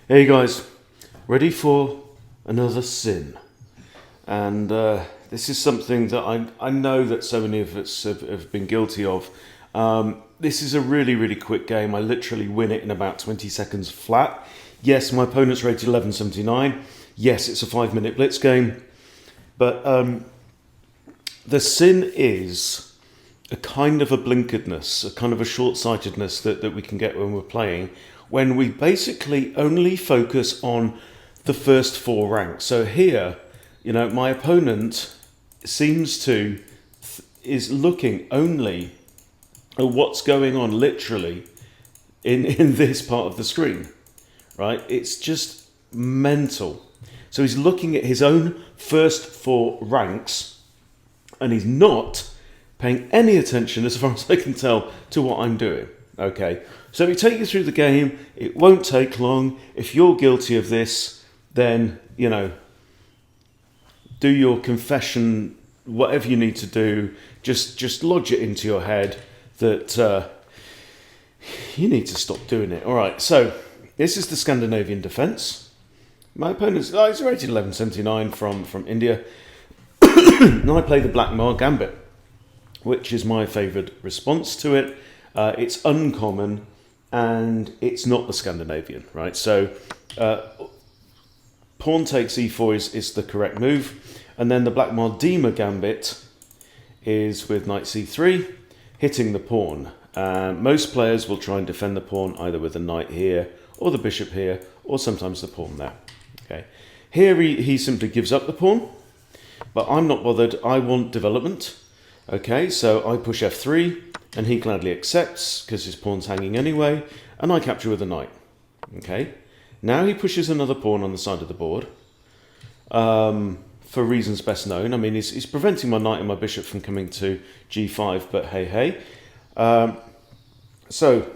Hey guys, ready for another sin? And this is something that I know that so many of us have been guilty of. This is a really, really quick game. I literally win it in about 20 seconds flat. Yes, my opponent's rated 1179. Yes, it's a 5-minute blitz game. But the sin is a kind of a blinkeredness, a kind of a short-sightedness that we can get when we're playing, when we basically only focus on the first 4 ranks. So here, my opponent is looking only at what's going on literally in this part of the screen, right? It's just mental. So he's looking at his own first 4 ranks and he's not paying any attention, as far as I can tell, to what I'm doing. Okay, so we take you through the game. It won't take long. If you're guilty of this, then, do your confession, whatever you need to do. Just lodge it into your head that you need to stop doing it. All right, so this is the Scandinavian defence. My opponent's he's rated 1179 from India. And I play the Blackmar Gambit, which is my favoured response to it. It's uncommon, and it's not the Scandinavian, right? So pawn takes e4 is the correct move, and then the Blackmar Dima Gambit is with knight c3, hitting the pawn. Most players will try and defend the pawn either with the knight here, or the bishop here, or sometimes the pawn there. Okay. Here he simply gives up the pawn, but I'm not bothered. I want development. Okay, so I push f3, and he gladly accepts because his pawn's hanging anyway, and I capture with a knight. Okay, now he pushes another pawn on the side of the board for reasons best known. I mean, he's preventing my knight and my bishop from coming to g5, but hey. So,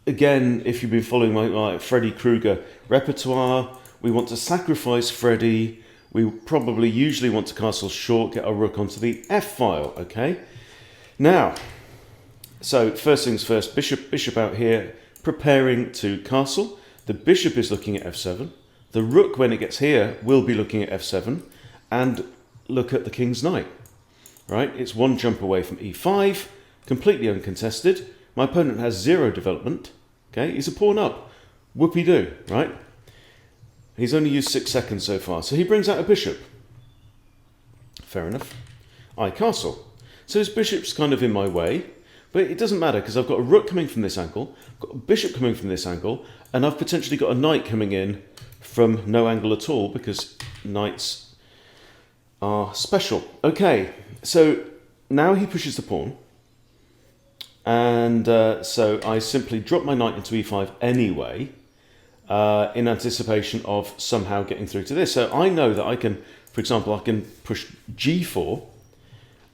again, if you've been following my Freddy Krueger repertoire, we want to sacrifice Freddy. We probably usually want to castle short, get our rook onto the f-file, okay? Now, so first things first, bishop out here, preparing to castle. The bishop is looking at f7. The rook, when it gets here, will be looking at f7 and look at the king's knight, right? It's one jump away from e5, completely uncontested. My opponent has 0 development, okay? He's a pawn up, whoopee-doo, right? He's only used 6 seconds so far, so he brings out a bishop. Fair enough. I castle. So his bishop's kind of in my way, but it doesn't matter because I've got a rook coming from this angle, I've got a bishop coming from this angle, and I've potentially got a knight coming in from no angle at all because knights are special. Okay, so now he pushes the pawn, and so I simply drop my knight into e5 anyway, in anticipation of somehow getting through to this. So I know that I can, for example, I can push g4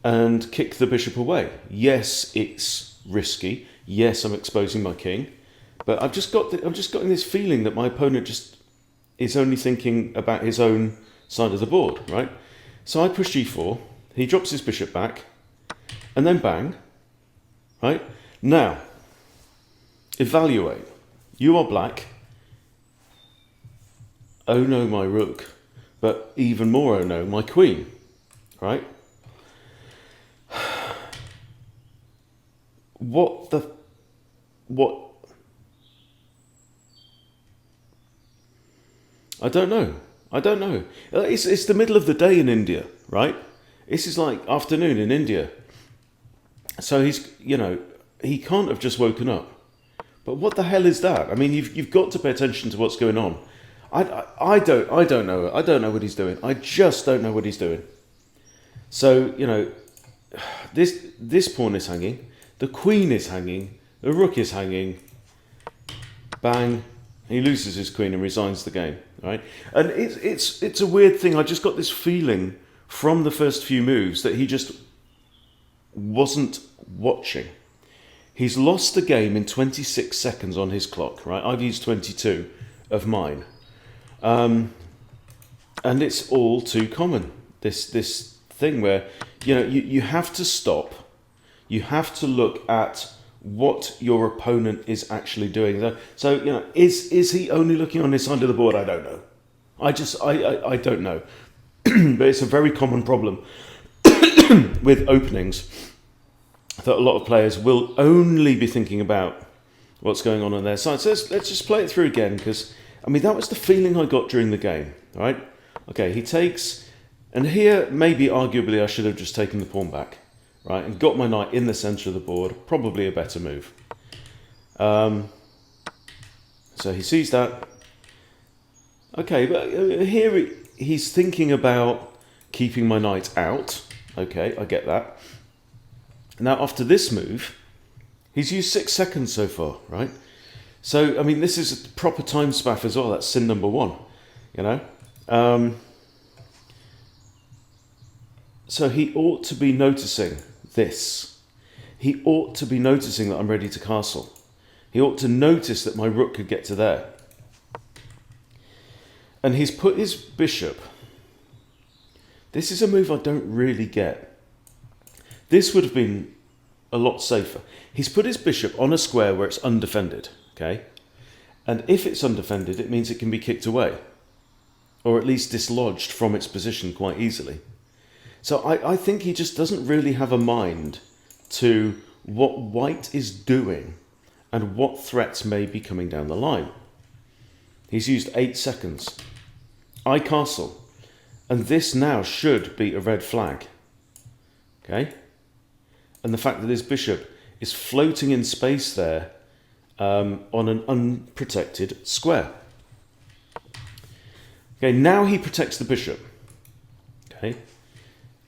and kick the bishop away. Yes, it's risky. Yes, I'm exposing my king, but I'm just getting this feeling that my opponent just is only thinking about his own side of the board, right? So I push g4. He drops his bishop back, and then bang. Right now, evaluate. You are black. Oh no, my rook, but even more oh no, my queen, right? What? I don't know. It's the middle of the day in India, right? This is like afternoon in India. So he can't have just woken up. But what the hell is that? I mean, you've got to pay attention to what's going on. I don't know. I don't know what he's doing. I just don't know what he's doing. So, this pawn is hanging, the queen is hanging, the rook is hanging. Bang, he loses his queen and resigns the game, right? And it's a weird thing. I just got this feeling from the first few moves that he just wasn't watching. He's lost the game in 26 seconds on his clock, right? I've used 22 of mine. And it's all too common. This thing where, you have to stop. You have to look at what your opponent is actually doing. So you know, is he only looking on his side of the board? I don't know. I don't know. But it's a very common problem with openings that a lot of players will only be thinking about what's going on their side. So let's just play it through again, because I mean that was the feeling I got during the game. Right? Okay, he takes, and here maybe arguably I should have just taken the pawn back, right, and got my knight in the centre of the board. Probably a better move. So he sees that. Okay, but here he's thinking about keeping my knight out. Okay, I get that. Now after this move, he's used 6 seconds so far, right? So I mean, this is a proper time spaff as well. That's sin number 1, you know. So he ought to be noticing this. He ought to be noticing that I'm ready to castle. He ought to notice that my rook could get to there. And he's put his bishop. This is a move I don't really get. This would have been a lot safer. He's put his bishop on a square where it's undefended, okay? And if it's undefended, it means it can be kicked away, or at least dislodged from its position quite easily. So I think he just doesn't really have a mind to what white is doing and what threats may be coming down the line. He's used 8 seconds. I castle. And this now should be a red flag. Okay? And the fact that his bishop is floating in space there on an unprotected square. Okay, now he protects the bishop. Okay?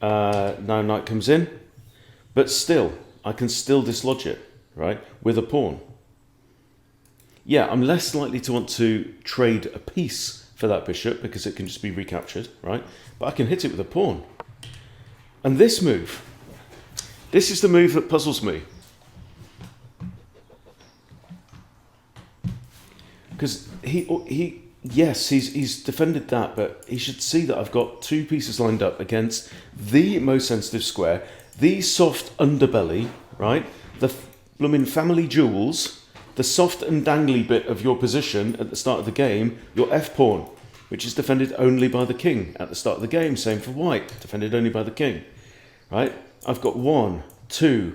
Now knight comes in. But still, I can still dislodge it, right, with a pawn. Yeah, I'm less likely to want to trade a piece for that bishop because it can just be recaptured, right? But I can hit it with a pawn. And this move, this is the move that puzzles me. Because he's defended that, but he should see that I've got 2 pieces lined up against the most sensitive square, the soft underbelly, right? The blooming family jewels, the soft and dangly bit of your position at the start of the game, your f-pawn, which is defended only by the king at the start of the game. Same for white, defended only by the king, right? I've got 1, 2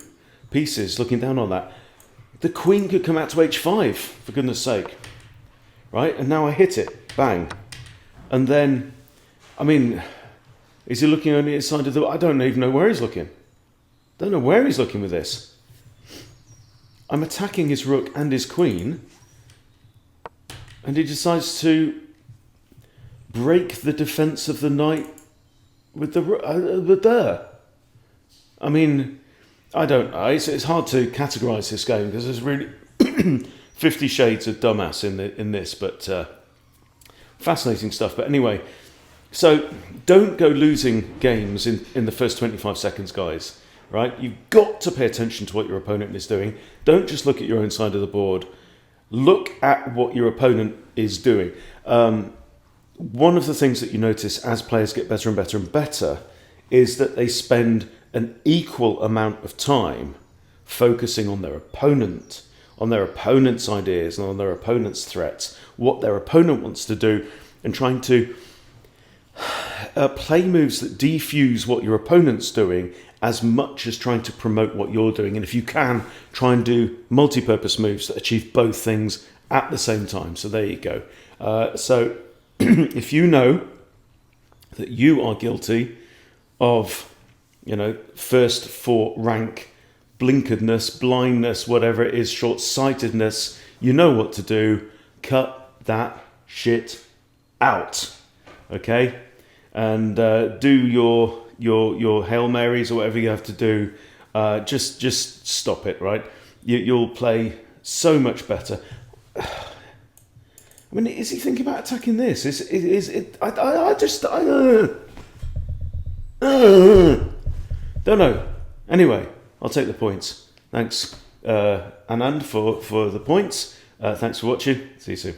pieces looking down on that. The queen could come out to h5, for goodness sake, right? And now I hit it, bang. And then, I mean, is he looking only at his side of the... I don't even know where he's looking. Don't know where he's looking with this. I'm attacking his rook and his queen, and he decides to break the defense of the knight with the I mean, I don't know. It's hard to categorize this game because there's really 50 shades of dumbass in this, but fascinating stuff. But anyway, so don't go losing games in the first 25 seconds, guys. Right? You've got to pay attention to what your opponent is doing. Don't just look at your own side of the board. Look at what your opponent is doing. One of the things that you notice as players get better and better and better is that they spend an equal amount of time focusing on their opponent, on their opponent's ideas and on their opponent's threats, what their opponent wants to do, and trying to play moves that defuse what your opponent's doing as much as trying to promote what you're doing. And if you can, try and do multi-purpose moves that achieve both things at the same time. So there you go. So if you know that you are guilty of, you know, first for rank blinkeredness, blindness, whatever it is, short-sightedness, you know what to do. Cut that shit out. Okay? And do your Hail Marys or whatever you have to do. Just stop it, right? You'll play so much better. I mean, is he thinking about attacking this? Is it? I just don't know. Anyway, I'll take the points. Thanks, Anand, for the points. Thanks for watching. See you soon.